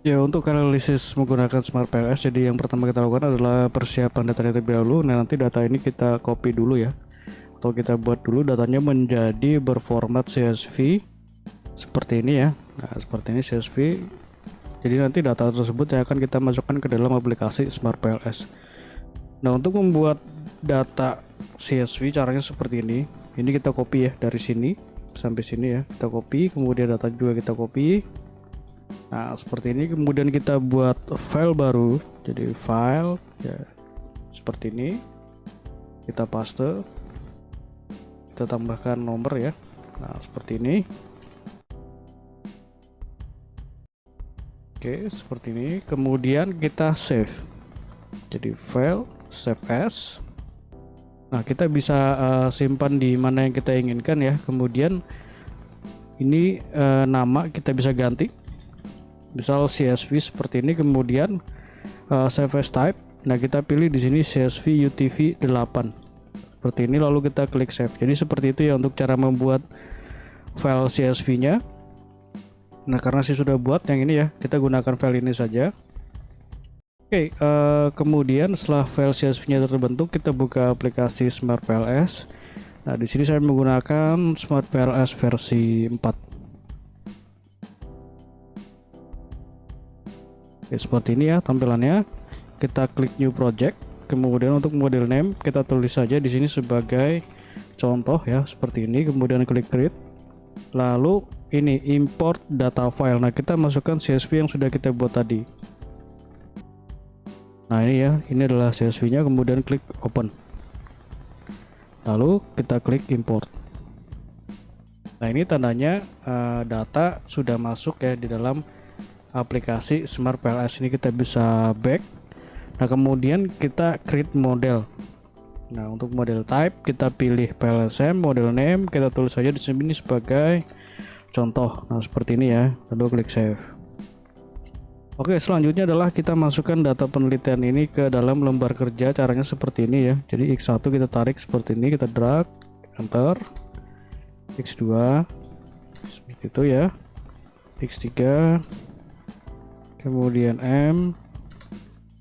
Ya, untuk analisis menggunakan Smart PLS, jadi yang pertama kita lakukan adalah persiapan datanya terlebih dahulu. Nah, nanti data ini kita copy dulu ya, atau kita buat dulu datanya menjadi berformat CSV seperti ini ya. Nah, seperti ini CSV. Jadi nanti data tersebut yang akan kita masukkan ke dalam aplikasi Smart PLS. Nah, untuk membuat data CSV caranya seperti ini. Ini kita copy ya dari sini sampai sini ya. Kita copy, kemudian data juga kita copy. Nah, seperti ini kemudian kita buat file baru. Jadi file ya seperti ini. Kita paste. Kita tambahkan nomor ya. Nah, seperti ini. Oke, seperti ini. Kemudian kita save. Jadi file save as. Nah, kita bisa simpan di mana yang kita inginkan ya. Kemudian ini nama kita bisa ganti. Misal CSV seperti ini, kemudian save as type. Nah, kita pilih di sini CSV UTF 8. Seperti ini, lalu kita klik save. Jadi seperti itu ya untuk cara membuat file CSV-nya. Nah, karena saya sudah buat yang ini ya, kita gunakan file ini saja. Oke, kemudian setelah file CSV-nya terbentuk, kita buka aplikasi Smart PLS. Nah, di sini saya menggunakan Smart PLS versi 4. Oke, seperti ini ya tampilannya. Kita klik New Project. Kemudian untuk model name kita tulis saja di sini sebagai contoh ya, seperti ini. Kemudian klik Create. Lalu ini import data file. Nah, kita masukkan CSV yang sudah kita buat tadi. Nah, ini ya, ini adalah CSV-nya. Kemudian klik Open. Lalu kita klik Import. Nah, ini tandanya data sudah masuk ya di dalam aplikasi Smart PLS ini. Kita bisa back. Nah, kemudian kita create model. Nah, untuk model type kita pilih PLSM, model name kita tulis saja di sini sebagai contoh. Nah, seperti ini ya. Lalu klik save. Oke, selanjutnya adalah kita masukkan data penelitian ini ke dalam lembar kerja. Caranya seperti ini ya. Jadi X1 kita tarik seperti ini, kita drag, enter. X2 seperti itu ya. X3 kemudian M.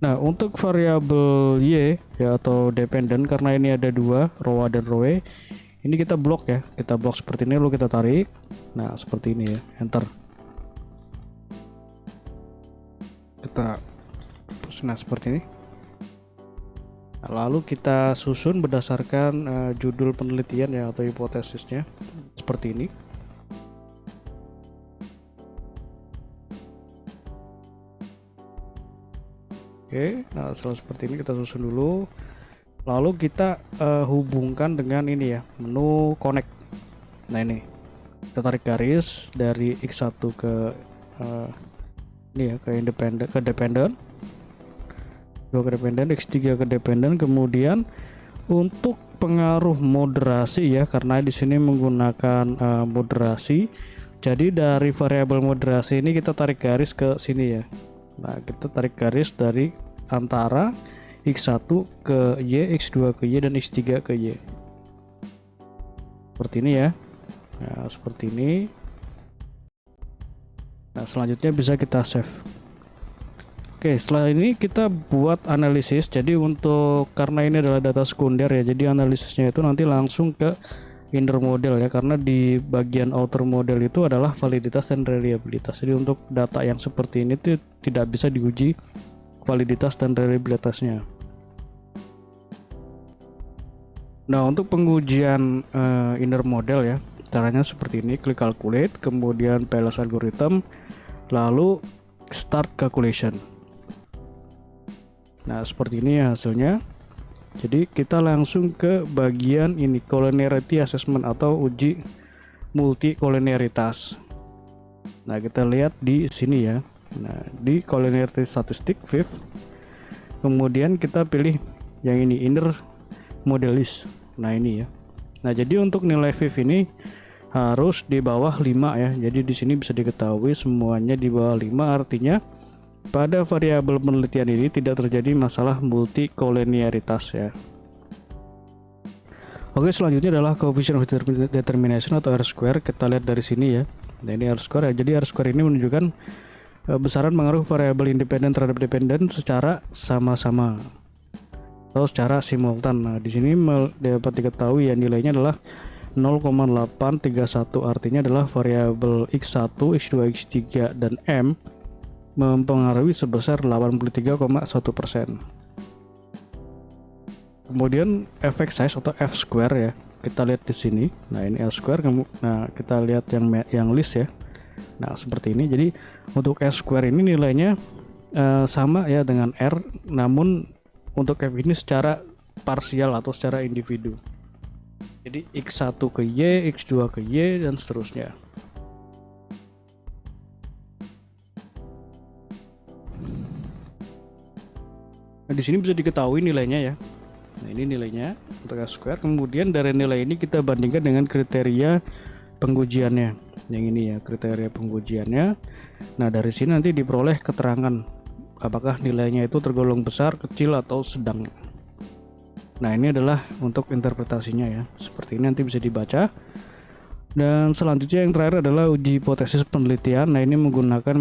Nah, untuk variabel Y ya atau dependent, karena ini ada dua, row A dan row E, ini kita blok ya. Kita blok seperti ini, lalu kita tarik. Nah, seperti ini ya, enter. Kita push, nah seperti ini. Nah, lalu kita susun berdasarkan judul penelitian ya atau hipotesisnya seperti ini. Oke, nah setelah seperti ini kita susun dulu. Lalu kita hubungkan dengan ini ya, menu connect. Nah, ini kita tarik garis dari X1 ke ini ya, ke independent, ke dependent, ke dependent, X3 ke dependent. Kemudian untuk pengaruh moderasi ya, karena di sini menggunakan moderasi. Jadi dari variabel moderasi ini kita tarik garis ke sini ya. Nah, kita tarik garis dari antara X1 ke Y, X2 ke Y, dan X3 ke Y. Seperti ini ya. Nah, seperti ini. Nah, selanjutnya bisa kita save. Oke, setelah ini kita buat analisis. Jadi karena ini adalah data sekunder ya, jadi analisisnya itu nanti langsung ke inner model ya, karena di bagian outer model itu adalah validitas dan reliabilitas. Jadi untuk data yang seperti ini tuh tidak bisa diuji validitas dan reliabilitasnya. Nah, untuk pengujian inner model ya, caranya seperti ini. Klik calculate, kemudian PLS algorithm, lalu start calculation. Nah, seperti ini ya hasilnya. Jadi kita langsung ke bagian ini, collinearity assessment atau uji multi-collinearitas. Nah, kita lihat di sini ya. Nah, di collinearity statistic fifth. Kemudian kita pilih yang ini, inner modelist. Nah, ini ya. Nah, jadi untuk nilai fifth ini harus di bawah 5 ya. Jadi di sini bisa diketahui semuanya di bawah 5, artinya pada variabel penelitian ini tidak terjadi masalah multi-collinearitas ya. Oke, selanjutnya adalah coefficient of determination atau R square. Kita lihat dari sini ya. Nah, ini R square ya. Jadi R square ini menunjukkan besaran pengaruh variabel independen terhadap dependen secara sama-sama atau secara simultan. Nah, di sini dapat diketahui ya nilainya adalah 0,831, artinya adalah variabel x1, x2, x3 dan m mempengaruhi sebesar 83,1%. Kemudian efek size atau f square ya, kita lihat di sini. Nah, ini f square. Nah, kita lihat yang list ya. Nah, seperti ini. Jadi untuk f square ini nilainya sama ya dengan r, namun untuk f ini secara parsial atau secara individu. Jadi x1 ke y, x2 ke y, dan seterusnya. Nah, di sini bisa diketahui nilainya ya. Nah, ini nilainya untuk f square. Kemudian dari nilai ini kita bandingkan dengan kriteria pengujiannya. Yang ini ya, kriteria pengujiannya. Nah, dari sini nanti diperoleh keterangan apakah nilainya itu tergolong besar, kecil, atau sedang. Nah, ini adalah untuk interpretasinya ya. Seperti ini nanti bisa dibaca. Dan selanjutnya yang terakhir adalah uji hipotesis penelitian. Nah, ini menggunakan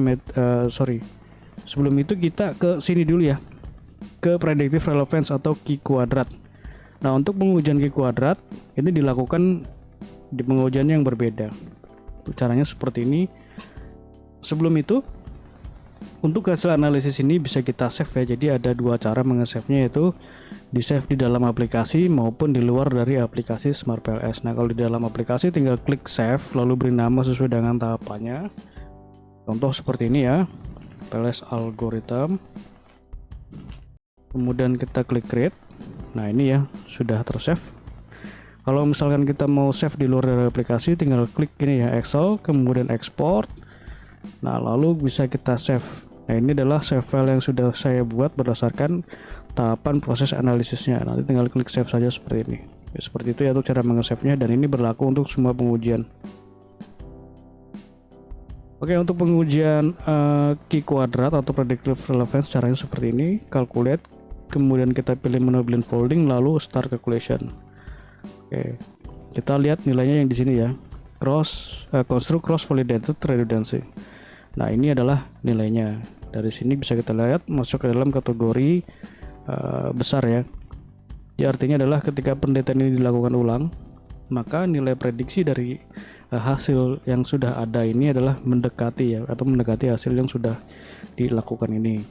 sebelum itu kita ke sini dulu ya, ke predictive relevance atau Q kuadrat. Nah, untuk pengujian Q kuadrat ini dilakukan di pengujian yang berbeda. Caranya seperti ini. Sebelum itu, untuk hasil analisis ini bisa kita save ya. Jadi ada dua cara menge-save-nya, yaitu di save di dalam aplikasi maupun di luar dari aplikasi SmartPLS. Nah, kalau di dalam aplikasi tinggal klik save lalu beri nama sesuai dengan tahapannya. Contoh seperti ini ya, PLS algorithm. Kemudian kita klik create. Nah, ini ya sudah tersave. Kalau misalkan kita mau save di luar dari aplikasi, tinggal klik ini ya, Excel, kemudian export. Nah, lalu bisa kita save. Nah, ini adalah save file yang sudah saya buat berdasarkan tahapan proses analisisnya. Nanti tinggal klik save saja seperti ini. Ya, seperti itu ya untuk cara menge-save-nya, dan ini berlaku untuk semua pengujian. Oke, untuk pengujian Q kuadrat atau predictive relevance caranya seperti ini. Calculate, kemudian kita pilih menu blind folding, lalu start calculation. Oke, kita lihat nilainya yang di sini ya. Construct cross validated redundancy. Nah, ini adalah nilainya. Dari sini bisa kita lihat masuk ke dalam kategori besar ya. Ya, artinya adalah ketika penelitian ini dilakukan ulang, maka nilai prediksi dari hasil yang sudah ada ini adalah mendekati ya, atau mendekati hasil yang sudah dilakukan ini.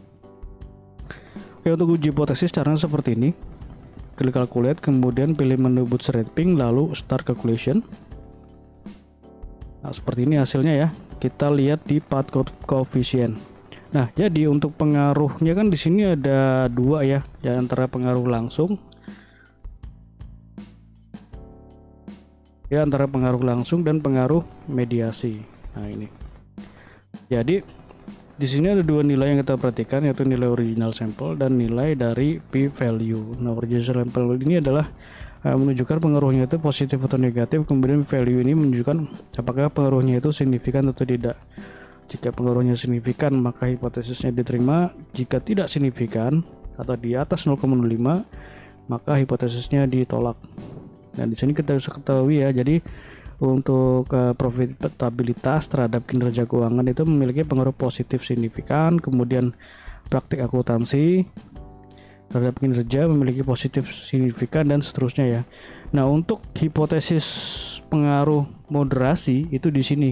Oke, untuk uji hipotesis caranya seperti ini. Klik calculate, kemudian pilih menu bootstrapping, lalu start calculation. Nah, seperti ini hasilnya ya. Kita lihat di path coefficient. Nah, jadi untuk pengaruhnya kan di sini ada dua ya, di antara pengaruh langsung ya, antara pengaruh langsung dan pengaruh mediasi. Nah, ini. Jadi di sini ada dua nilai yang kita perhatikan, yaitu nilai original sampel dan nilai dari p-value. Nah, original sampel ini adalah menunjukkan pengaruhnya itu positif atau negatif, kemudian value ini menunjukkan apakah pengaruhnya itu signifikan atau tidak. Jika pengaruhnya signifikan, maka hipotesisnya diterima. Jika tidak signifikan atau di atas 0,05, maka hipotesisnya ditolak. Nah, di sini kita bisa ketahui ya, jadi untuk profitabilitas terhadap kinerja keuangan itu memiliki pengaruh positif signifikan. Kemudian praktik akuntansi terhadap kinerja memiliki positif signifikan, dan seterusnya ya. Nah, untuk hipotesis pengaruh moderasi itu di sini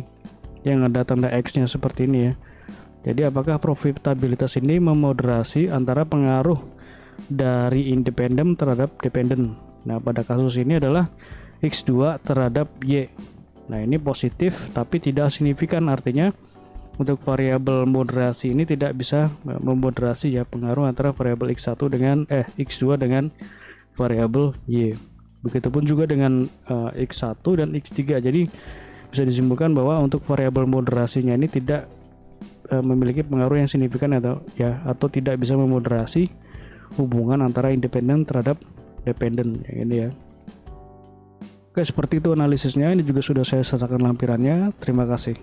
yang ada tanda X-nya seperti ini ya. Jadi apakah profitabilitas ini memoderasi antara pengaruh dari independen terhadap dependen. Nah, pada kasus ini adalah X2 terhadap Y. Nah, ini positif tapi tidak signifikan, artinya untuk variabel moderasi ini tidak bisa memoderasi ya pengaruh antara variabel X1 dengan X2 dengan variabel Y. Begitupun juga dengan X1 dan X3. Jadi bisa disimpulkan bahwa untuk variabel moderasinya ini tidak memiliki pengaruh yang signifikan atau tidak bisa memoderasi hubungan antara independen terhadap dependen yang ini ya. Oke, seperti itu analisisnya. Ini juga sudah saya sertakan lampirannya. Terima kasih.